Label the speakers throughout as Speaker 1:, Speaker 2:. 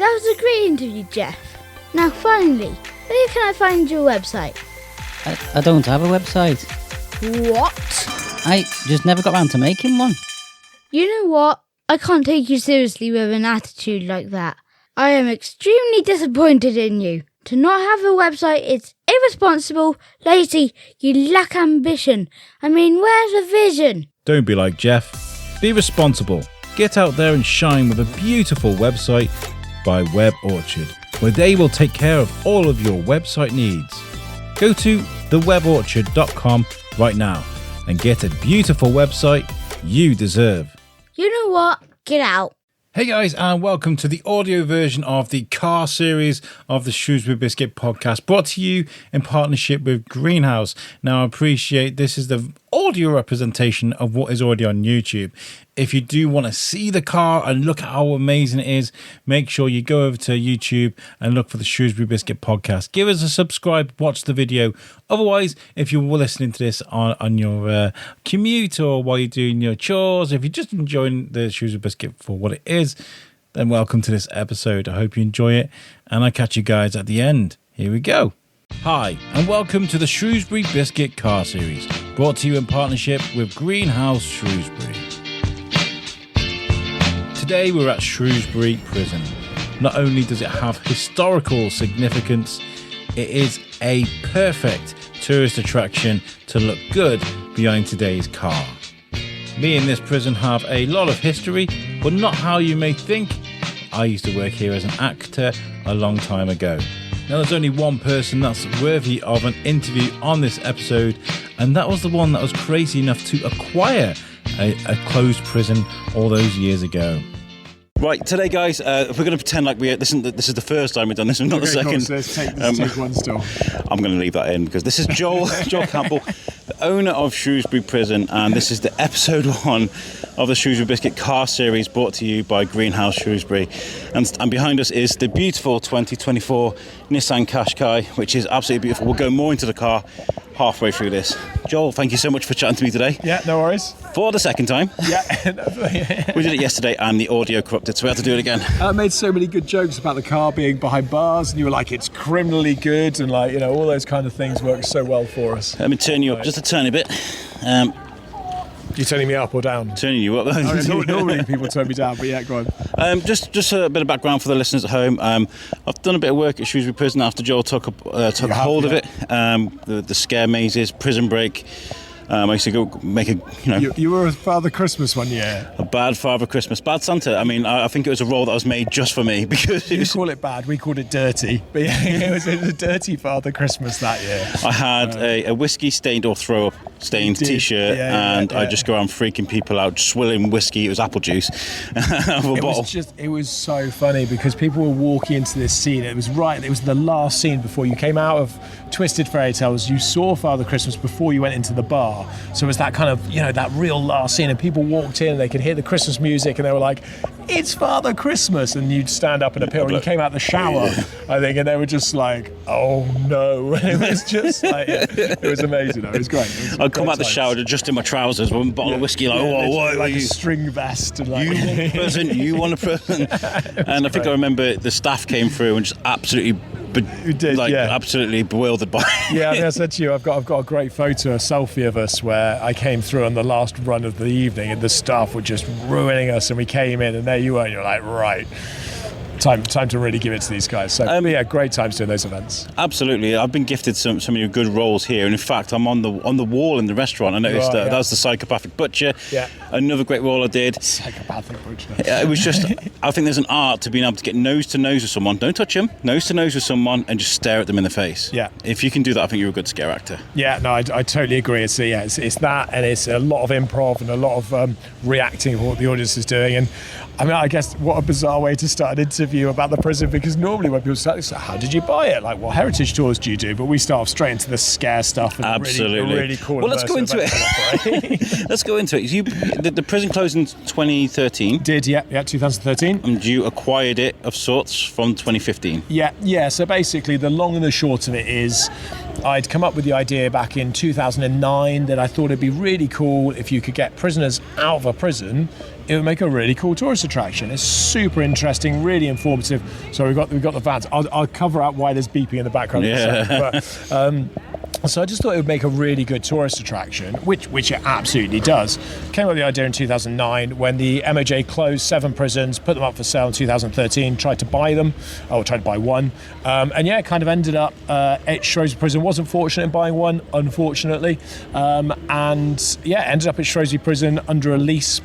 Speaker 1: That was a great interview, Jeff. Now finally, where can I find your website?
Speaker 2: I don't have a website.
Speaker 1: What?
Speaker 2: I just never got around to making one.
Speaker 1: You know what? I can't take you seriously with an attitude like that. I am extremely disappointed in you. To not have a website is irresponsible, lazy, you lack ambition. I mean, where's the vision?
Speaker 3: Don't be like Jeff. Be responsible. Get out there and shine with a beautiful website by Web Orchard, where they will take care of all of your website needs. Go to theweborchard.com right now and get a beautiful website you deserve.
Speaker 1: You know what? Get out.
Speaker 3: Hey guys, and welcome to the audio version of the car series of the Shrewsbury Biscuit podcast, brought to you in partnership with Greenhous. Now, I appreciate this is the audio representation of what is already on YouTube. If you do want to see the car and look at how amazing it is, make sure you go over to YouTube and look for the Shrewsbury Biscuit podcast. Give us a subscribe, watch the video. Otherwise, if you're listening to this on your commute or while you're doing your chores, if you're just enjoying the Shrewsbury Biscuit for what it is, then welcome to this episode. I hope you enjoy it, and I'll catch you guys at the end. Here we go. Hi, and welcome to the Shrewsbury Biscuit car series, brought to you in partnership with Greenhous Shrewsbury. Today we're at Shrewsbury Prison. Not only does it have historical significance, it is a perfect tourist attraction to look good behind today's car. Me and this prison have a lot of history, but not how you may think. I used to work here as an actor a long time ago. Now there's only one person that's worthy of an interview on this episode, and that was the one that was crazy enough to acquire a closed prison all those years ago. Right, today, guys, we're going to pretend like this is the first time we've done this, and not the second.
Speaker 4: Cool, so let's take one still.
Speaker 3: I'm going to leave that in because this is Joel Campbell, the owner of Shrewsbury Prison, and this is the episode 1 of the Shrewsbury Biscuit car series, brought to you by Greenhous Shrewsbury. And behind us is the beautiful 2024 Nissan Qashqai, which is absolutely beautiful. We'll go more into the car halfway through this. Joel, thank you so much for chatting to me today.
Speaker 4: Yeah, no worries.
Speaker 3: For the second time.
Speaker 4: Yeah.
Speaker 3: We did it yesterday and the audio corrupted, so we had to do it again.
Speaker 4: I made so many good jokes about the car being behind bars, and you were like, it's criminally good, and like, you know, all those kind of things work so well for us.
Speaker 3: Let me turn you up just a tiny bit.
Speaker 4: You turning me up or down?
Speaker 3: Turning you up.
Speaker 4: Normally people turn me down, but yeah, go on.
Speaker 3: Just a bit of background for the listeners at home. I've done a bit of work at Shrewsbury Prison after Joel took hold of it. The scare mazes, prison break. I used to go make
Speaker 4: You were a Father Christmas one year.
Speaker 3: A bad Father Christmas, bad Santa. I mean, I think it was a role that was made just for me because
Speaker 4: you call it bad, we called it dirty. But yeah, it was a dirty Father Christmas that year.
Speaker 3: I had a whiskey stained or throw up stained t-shirt, and I just go around freaking people out, swilling whiskey. It was apple juice out of a bottle.
Speaker 4: It was so funny because people were walking into this scene. It was the last scene before you came out of Twisted Fairy Tales. You saw Father Christmas before you went into the bar. So it was that kind of, that real last scene, and people walked in and they could hear the Christmas music and they were like, it's Father Christmas, and you'd stand up and appear, and you came out the shower, I think, and they were just like, oh no. It was just like, it was amazing. It was great.
Speaker 3: I'd come out the shower just in my trousers with a bottle of whiskey,
Speaker 4: like a string vest. And like,
Speaker 3: you want a present. And I think I remember the staff came through and just absolutely absolutely bewildered by it.
Speaker 4: Yeah, I think I said to you, I've got a great photo, a selfie of us where I came through on the last run of the evening and the staff were just ruining us, and we came in and there you were, and you're like, right, time to really give it to these guys. So great times doing those events.
Speaker 3: Absolutely. I've been gifted some of good roles here, and in fact I'm on the wall in the restaurant. I noticed that was the psychopathic butcher.
Speaker 4: Yeah.
Speaker 3: Another great role I did.
Speaker 4: Psychopathic butcher.
Speaker 3: It was just, I think there's an art to being able to get nose to nose with someone. Don't touch them. Nose to nose with someone and just stare at them in the face.
Speaker 4: Yeah.
Speaker 3: If you can do that, I think you're a good scare actor.
Speaker 4: Yeah, no, I totally agree. It's that, and it's a lot of improv and a lot of reacting to what the audience is doing. And I mean, I guess what a bizarre way to start an interview about the prison, because normally when people start, it's like, how did you buy it? Like, what heritage tours do you do? But we start off straight into the scare stuff. And
Speaker 3: absolutely.
Speaker 4: Really cool.
Speaker 3: Well, let's go into it. Let's go into it. The prison closed in 2013.
Speaker 4: Did, yeah, 2013.
Speaker 3: And you acquired it of sorts from 2015.
Speaker 4: Yeah. So basically, the long and the short of it is, I'd come up with the idea back in 2009 that I thought it'd be really cool if you could get prisoners out of a prison it would make a really cool tourist attraction. It's super interesting, really informative. So we've got the vans. I'll cover out why there's beeping in the background. So I just thought it would make a really good tourist attraction, which it absolutely does. Came up with the idea in 2009 when the MOJ closed 7 prisons, put them up for sale in 2013, tried to buy one. It kind of ended up at Shrewsbury Prison. Wasn't fortunate in buying one, unfortunately. Ended up at Shrewsbury Prison under a lease,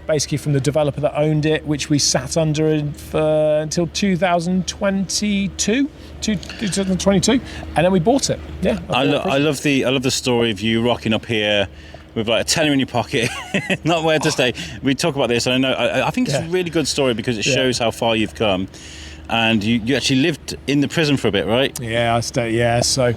Speaker 4: basically from the developer that owned it, which we sat under until 2022, and then we bought it. Yeah,
Speaker 5: I love the story of you rocking up here with like a tenner in your pocket, not where to stay. We talk about this, and I think it's a really good story because it shows how far you've come, and you actually lived in the prison for a bit, right?
Speaker 4: Yeah, I stayed. Yeah, so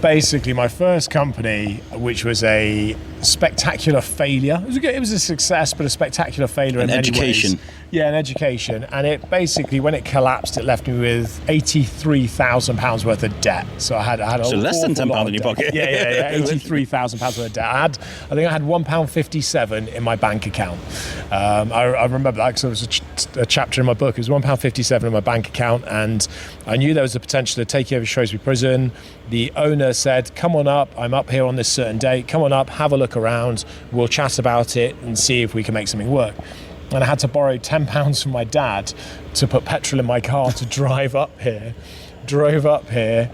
Speaker 4: basically my first company, which was a spectacular failure. It was a success, but a spectacular failure in many ways. Yeah, an education. And it basically, when it collapsed, it left me with £83,000 worth of debt. So I had
Speaker 5: so less than £10 in your pocket.
Speaker 4: Yeah, £83,000 worth of debt. I think I had £1.57 in my bank account. I remember that because it was a chapter in my book. It was £1.57 in my bank account, and I knew there was the potential to take over Shrewsbury Prison. The owner said, "Come on up. I'm up here on this certain date. Come on up, have a look around. We'll chat about it and see if we can make something work." And I had to borrow £10 from my dad to put petrol in my car to drive up here. Drove up here,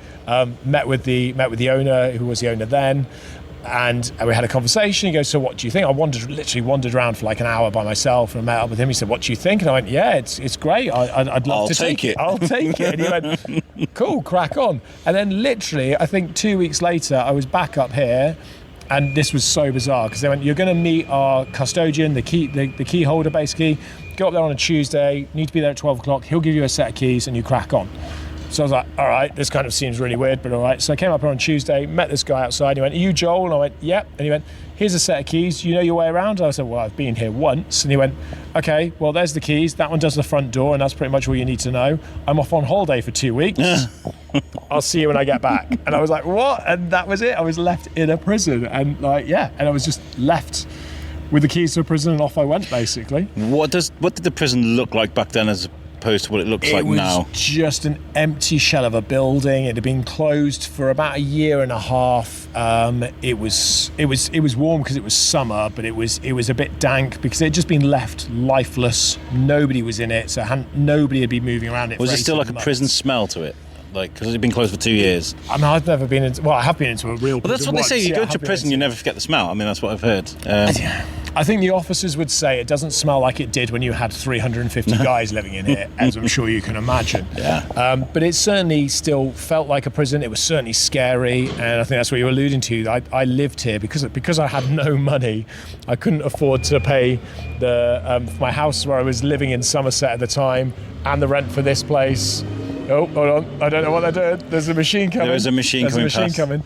Speaker 4: met with the owner, who was the owner then, and we had a conversation. He goes, "So what do you think?" I literally wandered around for like an hour by myself, and I met up with him. He said, "What do you think?" And I went, "Yeah, it's great. I'd love to take it. I'll take it." And he went, "Cool, crack on." And then literally, I think 2 weeks later, I was back up here. And this was so bizarre because they went, "You're going to meet our custodian, the key holder, basically. Go up there on a Tuesday. Need to be there at 12 o'clock. He'll give you a set of keys and you crack on." So I was like, "All right, this kind of seems really weird, but all right." So I came up here on Tuesday, met this guy outside. He went, "Are you Joel?" And I went, "Yep." And he went, "Here's a set of keys. You know your way around?" And I said, "Well, I've been here once." And he went, "Okay, well, there's the keys. That one does the front door, and that's pretty much all you need to know. I'm off on holiday for 2 weeks. I'll see you when I get back." And I was like, "What?" And that was it. I was left in a prison, and and I was just left with the keys to a prison, and off I went, basically.
Speaker 5: What did the prison look like back then as opposed to what it looks like now?
Speaker 4: It was just an empty shell of a building. It had been closed for about a year and a half. It was warm because it was summer, but it was a bit dank because it had just been left lifeless. Nobody was in it, so nobody had been moving around it.
Speaker 5: Was
Speaker 4: for
Speaker 5: there still like
Speaker 4: months.
Speaker 5: a prison smell to it? Like, because it's been closed for 2 years.
Speaker 4: I mean, I've never been into. Well, I have been into a real.
Speaker 5: Well, that's what they say. You go to prison, you never forget the smell. I mean, that's what I've heard.
Speaker 4: I think the officers would say it doesn't smell like it did when you had 350 guys living in it, as I'm sure you can imagine.
Speaker 5: Yeah.
Speaker 4: But it certainly still felt like a prison. It was certainly scary, and I think that's what you're alluding to. I lived here because I had no money. I couldn't afford to pay the my house where I was living in Somerset at the time, and the rent for this place. Oh, hold on. I don't know what they're doing. There's a machine coming.
Speaker 5: There is a machine coming.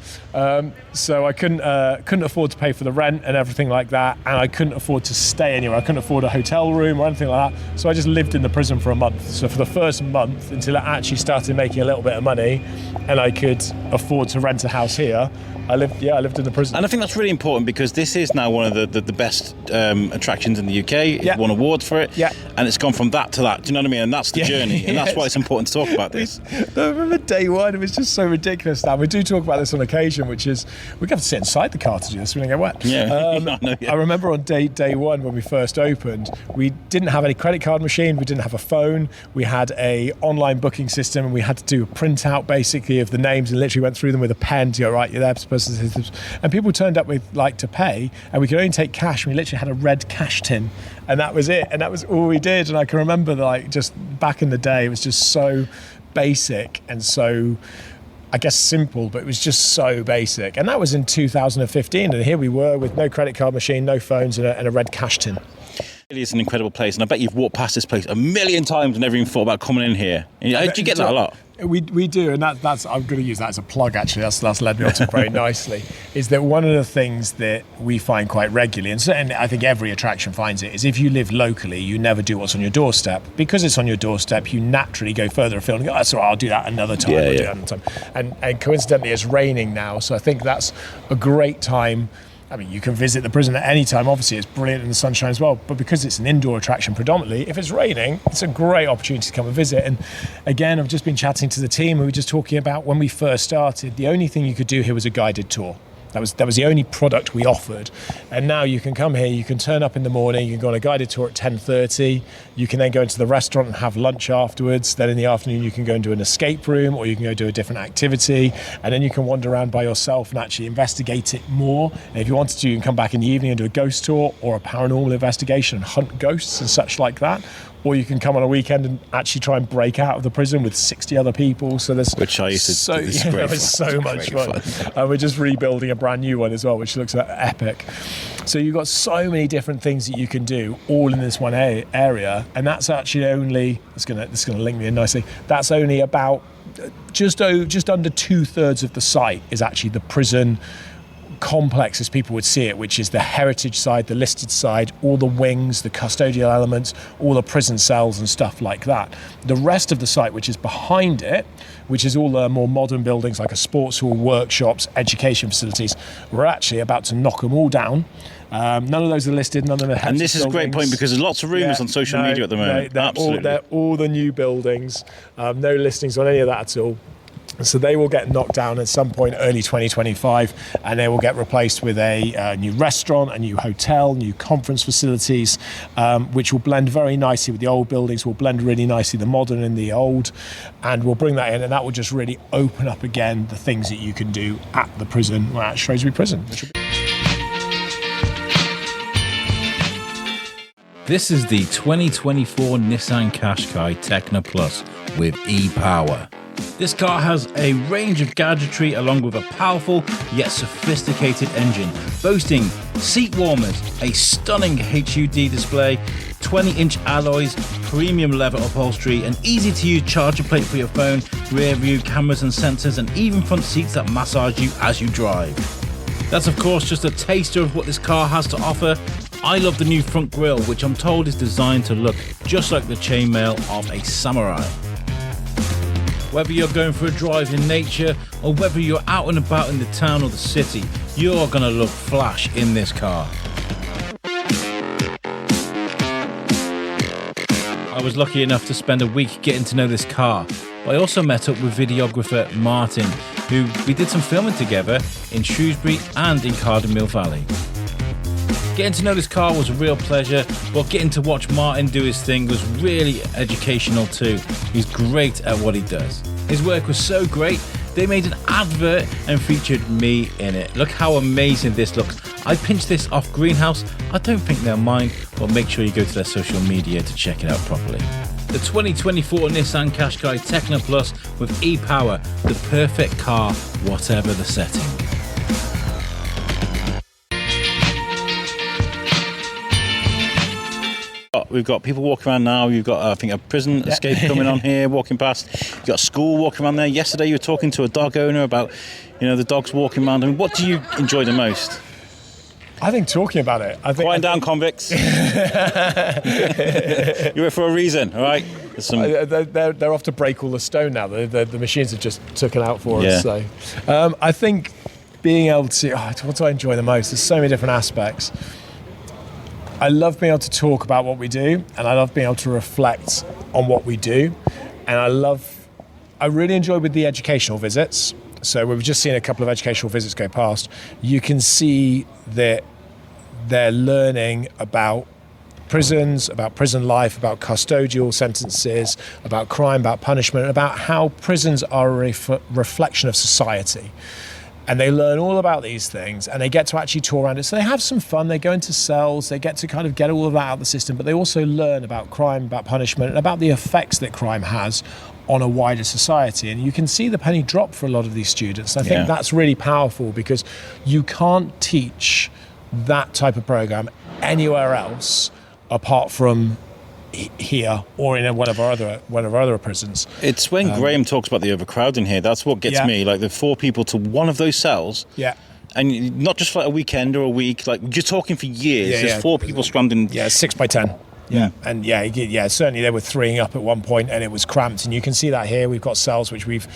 Speaker 4: So I couldn't afford to pay for the rent and everything like that, and I couldn't afford to stay anywhere. I couldn't afford a hotel room or anything like that. So I just lived in the prison for a month. So for the first month, until I actually started making a little bit of money, and I could afford to rent a house here, I lived in the prison.
Speaker 5: And I think that's really important because this is now one of the best attractions in the UK. It won awards for it.
Speaker 4: Yeah.
Speaker 5: And it's gone from that to that. Do you know what I mean? And that's the journey. And that's why it's important to talk about this.
Speaker 4: I remember day one, it was just so ridiculous. Now, we do talk about this on occasion, which is we have to sit inside the car to do this. We don't get wet.
Speaker 5: Yeah.
Speaker 4: I remember on day one when we first opened, we didn't have any credit card machine. We didn't have a phone. We had a online booking system, and we had to do a printout basically of the names and literally went through them with a pen to go, right, you're there, and people turned up with to pay, and we could only take cash. We literally had a red cash tin, and that was it, and that was all we did. And I can remember just back in the day, it was just so basic and so, I guess, simple, but it was just so basic. And that was in 2015, and here we were with no credit card machine, no phones, and a red cash tin.
Speaker 5: It is an incredible place, and I bet you've walked past this place a million times and never even thought about coming in here. Do you get that a lot?
Speaker 4: We do, and that's I'm going to use that as a plug. Actually, that's led me on to very nicely. Is that one of the things that we find quite regularly, and certainly I think every attraction finds it, is if you live locally, you never do what's on your doorstep. Because it's on your doorstep, you naturally go further afield and go, "That's all right, I'll do that another time." Do that another time. And coincidentally, it's raining now, so I think that's a great time I mean, you can visit the prison at any time. Obviously, it's brilliant in the sunshine as well. But because it's an indoor attraction predominantly, if it's raining, it's a great opportunity to come and visit. And again, I've just been chatting to the team. We were just talking about when we first started, the only thing you could do here was a guided tour. That was the only product we offered. And now you can come here, you can turn up in the morning, you can go on a guided tour at 10:30, you can then go into the restaurant and have lunch afterwards. Then in the afternoon you can go and do an escape room, or you can go do a different activity, and then you can wander around by yourself and actually investigate it more. And if you wanted to, you can come back in the evening and do a ghost tour or a paranormal investigation and hunt ghosts and such like that. Or you can come on a weekend and actually try and break out of the prison with 60 other people. So there's
Speaker 5: which I used to do.
Speaker 4: It was so much fun. And we're just rebuilding a brand new one as well, which looks epic. So you've got so many different things that you can do all in this one area, and that's actually only it's going to link me in nicely. That's only about just under 2/3 of the site is actually the prison complex as people would see it, which is the heritage side, the listed side, all the wings, the custodial elements, all the prison cells and stuff like that. The rest of the site, which is behind it, which is all the more modern buildings like a sports hall, workshops, education facilities, we're actually about to knock them all down. None of those are listed, none of them are
Speaker 5: and this is a great point, because there's lots of rumours on social media at the moment.
Speaker 4: They're all the new buildings, no listings on any of that at all. So they will get knocked down at some point early 2025, and they will get replaced with a new restaurant, a new hotel, new conference facilities, which will blend very nicely with the old buildings, will blend really nicely the modern and the old, and we'll bring that in, and that will just really open up again the things that you can do at the prison, or at Shrewsbury Prison.
Speaker 3: This is the 2024 Nissan Qashqai Tekna Plus with e-Power. This car has a range of gadgetry along with a powerful yet sophisticated engine, boasting seat warmers, a stunning HUD display, 20-inch alloys, premium leather upholstery, an easy-to-use charger plate for your phone, rear view cameras and sensors, and even front seats that massage you as you drive. That's of course just a taster of what this car has to offer. I love the new front grille, which I'm told is designed to look just like the chainmail of a samurai. Whether you're going for a drive in nature or whether you're out and about in the town or the city, you're going to look flash in this car. I was lucky enough to spend a week getting to know this car. I also met up with videographer Martin, who we did some filming together in Shrewsbury and in Carden Mill Valley. Getting to know this car was a real pleasure, but getting to watch Martin do his thing was really educational too. He's great at what he does. His work was so great, they made an advert and featured me in it. Look how amazing this looks. I pinched this off Greenhous. I don't think they'll mind, but make sure you go to their social media to check it out properly. The 2024 Nissan Qashqai Tekna Plus with e-Power, the perfect car, whatever the setting.
Speaker 5: We've got people walking around now. You've got, I think, a prison escape coming on here, walking past. You've got a school walking around there. Yesterday, you were talking to a dog owner about, the dogs walking around. I mean, what do you enjoy the most?
Speaker 4: I think talking about it.
Speaker 5: Quiet down, convicts. You're here for a reason, all right?
Speaker 4: They're off to break all the stone now. The machines have just taken out for us. So I think being able to, what do I enjoy the most? There's so many different aspects. I love being able to talk about what we do, and I love being able to reflect on what we do. And I really enjoy with the educational visits. So we've just seen a couple of educational visits go past. You can see that they're learning about prisons, about prison life, about custodial sentences, about crime, about punishment, about how prisons are a reflection of society. And they learn all about these things, and they get to actually tour around it. So they have some fun. They go into cells. They get to kind of get all of that out of the system, but they also learn about crime, about punishment, and about the effects that crime has on a wider society. And you can see the penny drop for a lot of these students. I think that's really powerful, because you can't teach that type of program anywhere else apart from here or in one of our other prisons.
Speaker 5: It's when Graham talks about the overcrowding here, that's what gets me. Like, the 4 people to one of those cells. Yeah. And not just for like a weekend or a week, like you're talking for years. There's 4 people scrammed in.
Speaker 4: Yeah, 6 by 10. And certainly they were 3ing up at one point, and it was cramped. And you can see that here. We've got cells which we've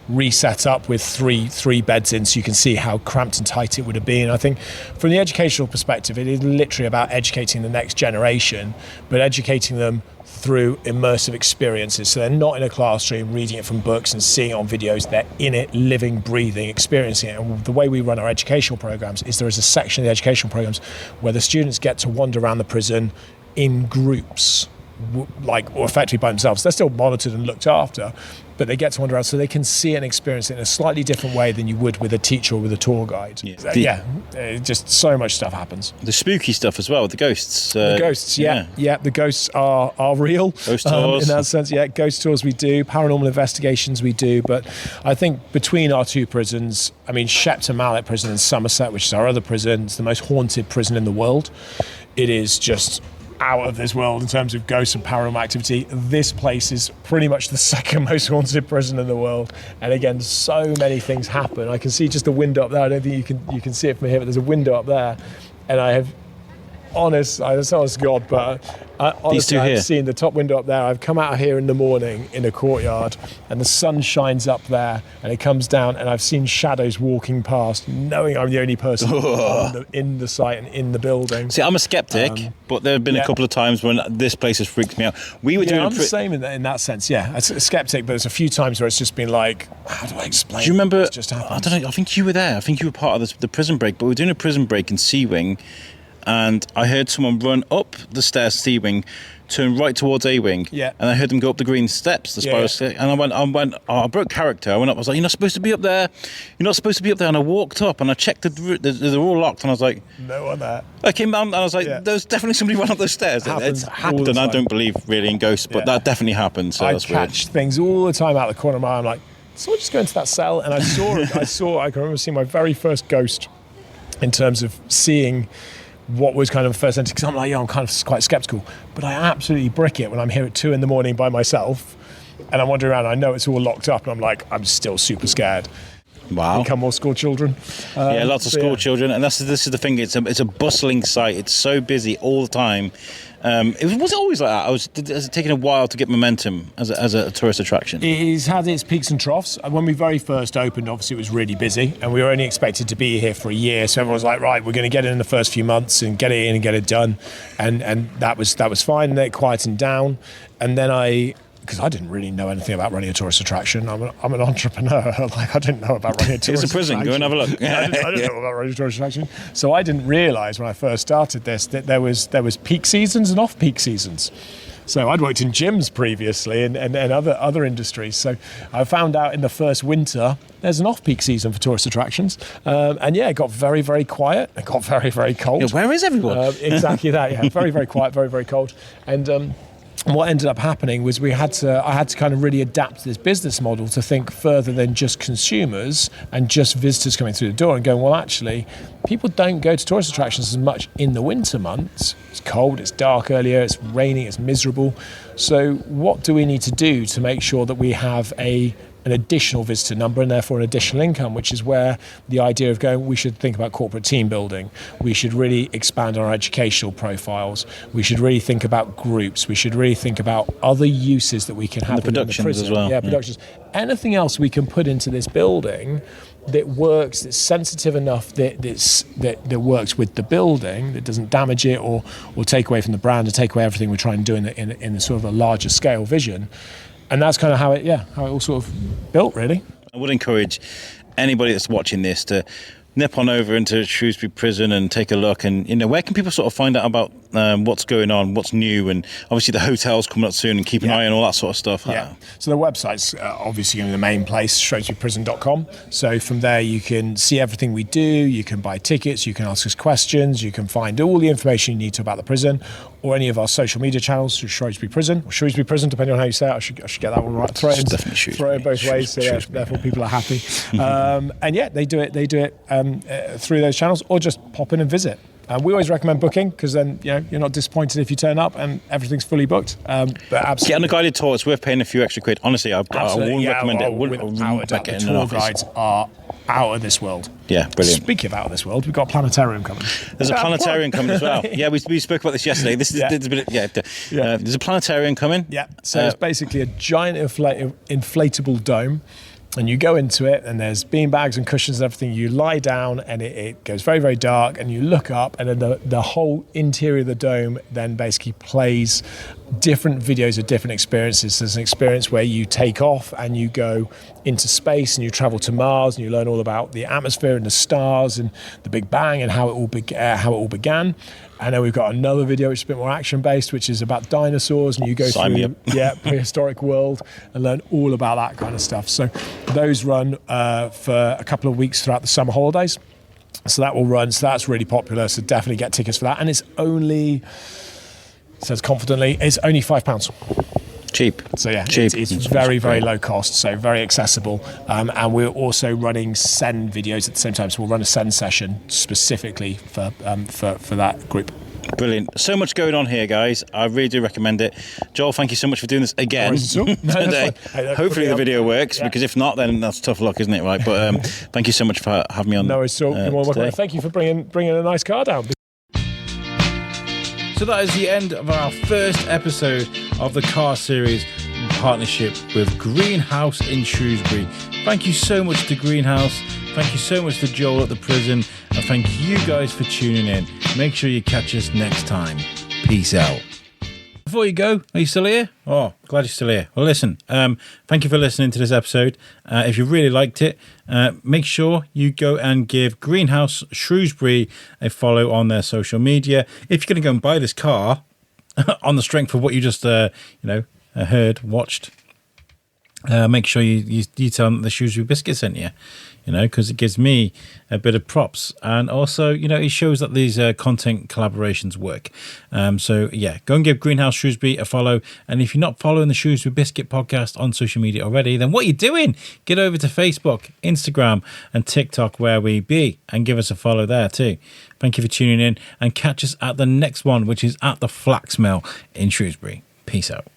Speaker 4: reset up with three beds in, so you can see how cramped and tight it would have been. I think from the educational perspective, it is literally about educating the next generation, but educating them through immersive experiences. So they're not in a classroom reading it from books and seeing it on videos. They're in it, living, breathing, experiencing it. And the way we run our educational programs is there is a section of the educational programs where the students get to wander around the prison in groups, or effectively by themselves. They're still monitored and looked after, but they get to wander around so they can see and experience it in a slightly different way than you would with a teacher or with a tour guide. Just so much stuff happens.
Speaker 5: The spooky stuff as well, the ghosts.
Speaker 4: The ghosts, the ghosts are real.
Speaker 5: Ghost tours.
Speaker 4: In that sense, ghost tours we do, paranormal investigations we do, but I think between our two prisons, Shepton Mallet Prison in Somerset, which is our other prison, it's the most haunted prison in the world. It is just out of this world in terms of ghosts and paranormal activity. This place is pretty much the second most haunted prison in the world, and again, so many things happen. I can see just the window up there. I don't think you can see it from here, but there's a window up there, and I have honest to God, but honestly, I've seen the top window up there. I've come out here in the morning in the courtyard, and the sun shines up there, and it comes down, and I've seen shadows walking past, knowing I'm the only person in the site and in the building.
Speaker 5: See, I'm a skeptic, but there have been a couple of times when this place has freaked me out. We were doing
Speaker 4: I'm the same in that sense. Yeah, it's a skeptic, but there's a few times where it's just been like, how do I explain?
Speaker 5: Do you remember?
Speaker 4: Just
Speaker 5: I don't know. I think you were there. I think you were part of the prison break. But we were doing a prison break in C Wing. And I heard someone run up the stairs, C Wing, turn right towards A Wing, and I heard them go up the green steps, the spiral stairs. And I broke character. I went up. I was like, "You're not supposed to be up there. You're not supposed to be up there." And I walked up and I checked they're all locked. And I was like,
Speaker 4: "No one there."
Speaker 5: I came down and I was like, "There's definitely somebody run up those stairs." It's happened. And I don't believe really in ghosts, but that definitely happened. So
Speaker 4: I
Speaker 5: that's
Speaker 4: catch
Speaker 5: weird.
Speaker 4: things all the time out of the corner of my eye. I'm like, "Someone just go into that cell," and I saw. I can remember seeing my very first ghost in terms of seeing what was kind of first entity, because I'm like, I'm kind of quite skeptical, but I absolutely brick it when I'm here at 2 a.m. by myself and I'm wandering around. I know it's all locked up, and I'm like, I'm still super scared.
Speaker 5: Wow.
Speaker 4: Become more school children.
Speaker 5: Lots of school children, and this is the thing. It's a bustling site. It's so busy all the time. Was it always like that? Has it taken a while to get momentum as a tourist attraction?
Speaker 4: It's had its peaks and troughs. When we very first opened, obviously it was really busy, and we were only expected to be here for a year. So everyone was like, right, we're going to get in the first few months and get it in and get it done, and that was fine. And then it quietened down, and then because I didn't really know anything about running a tourist attraction. I'm an entrepreneur. I didn't know about running a tourist attraction.
Speaker 5: It's a prison. Go and have a look.
Speaker 4: I didn't know about running a tourist attraction. So I didn't realise when I first started this that there was peak seasons and off-peak seasons. So I'd worked in gyms previously and other industries. So I found out in the first winter there's an off-peak season for tourist attractions. It got very, very quiet. It got very, very cold.
Speaker 5: Yeah, where is everyone?
Speaker 4: Exactly that. Yeah, very, very quiet, very, very cold. And what ended up happening was I had to kind of really adapt this business model to think further than just consumers and just visitors coming through the door, and going, well, actually, people don't go to tourist attractions as much in the winter months. It's cold, it's dark earlier, it's raining, it's miserable. So what do we need to do to make sure that we have an additional visitor number and therefore an additional income, which is where the idea of going, we should think about corporate team building. We should really expand on our educational profiles. We should really think about groups. We should really think about other uses that we can have.
Speaker 5: And the productions
Speaker 4: prison.
Speaker 5: as well.
Speaker 4: Yeah, productions. Anything else we can put into this building that works, that's sensitive enough, that works with the building, that doesn't damage it or take away from the brand, or take away everything we're trying to do in a sort of a larger scale vision. And that's kind of how it all sort of built, really.
Speaker 5: I would encourage anybody that's watching this to nip on over into Shrewsbury Prison and take a look. And, where can people sort of find out about what's going on, what's new, and obviously the hotel's coming up soon, and keep an eye on all that sort of stuff.
Speaker 4: Yeah. So the website's obviously going to be the main place, shrewsburyprison.com. So from there you can see everything we do, you can buy tickets, you can ask us questions, you can find all the information you need to about the prison, or any of our social media channels through Shrewsbury Prison, or Shrewsbury Prison, depending on how you say it. I should get that one right. Throw it both ways, so therefore people are happy. They do it through those channels, or just pop in and visit. We always recommend booking, because then you're not disappointed if you turn up and everything's fully booked. But absolutely,
Speaker 5: get on a guided tour. It's worth paying a few extra quid. Honestly, I wouldn't recommend it.
Speaker 4: Without a doubt, the tour guides are out of this world.
Speaker 5: Yeah, brilliant.
Speaker 4: Speaking of out of this world, we've got a planetarium coming.
Speaker 5: There's a planetarium coming as well. Yeah, we spoke about this yesterday. This is
Speaker 4: Yeah.
Speaker 5: there's a bit. There's a planetarium coming.
Speaker 4: Yeah, so it's basically a giant inflatable dome. And you go into it, and there's beanbags and cushions and everything. You lie down, and it goes very, very dark, and you look up, and then the whole interior of the dome then basically plays different videos of different experiences. There's an experience where you take off and you go into space, and you travel to Mars, and you learn all about the atmosphere and the stars and the Big Bang and how it all began. And then we've got another video which is a bit more action-based, which is about dinosaurs, and you go through prehistoric world and learn all about that kind of stuff. So those run for a couple of weeks throughout the summer holidays. So that will run. So that's really popular. So definitely get tickets for that. And it's only, says confidently, it's only £5.
Speaker 5: Cheap.
Speaker 4: So yeah,
Speaker 5: cheap.
Speaker 4: It's very, very low cost, so very accessible. And we're also running Send videos at the same time. So we'll run a Send session specifically for that group.
Speaker 5: Brilliant. So much going on here, guys. I really do recommend it. Joel, thank you so much for doing this again today. Hopefully the video works, because if not, then that's tough luck, isn't it? Right. But thank you so much for having me on.
Speaker 4: No, it's so. Thank you for bringing a nice car down.
Speaker 3: So that is the end of our first episode of the car series in partnership with Greenhouse in Shrewsbury. Thank you so much to Greenhouse. Thank you so much to Joel at the prison. And thank you guys for tuning in. Make sure you catch us next time. Peace out. Before you go, are you still here? Oh, glad you're still here. Well, listen, thank you for listening to this episode. If you really liked it, make sure you go and give Greenhouse Shrewsbury a follow on their social media. If you're going to go and buy this car on the strength of what you just, heard, watched, make sure you tell them that the Shrewsbury Biscuit sent you. Because it gives me a bit of props. And also, it shows that these content collaborations work. So, yeah, go and give Greenhouse Shrewsbury a follow. And if you're not following the Shrewsbury Biscuit podcast on social media already, then what are you doing? Get over to Facebook, Instagram, and TikTok, where we be, and give us a follow there too. Thank you for tuning in, and catch us at the next one, which is at the Flax Mill in Shrewsbury. Peace out.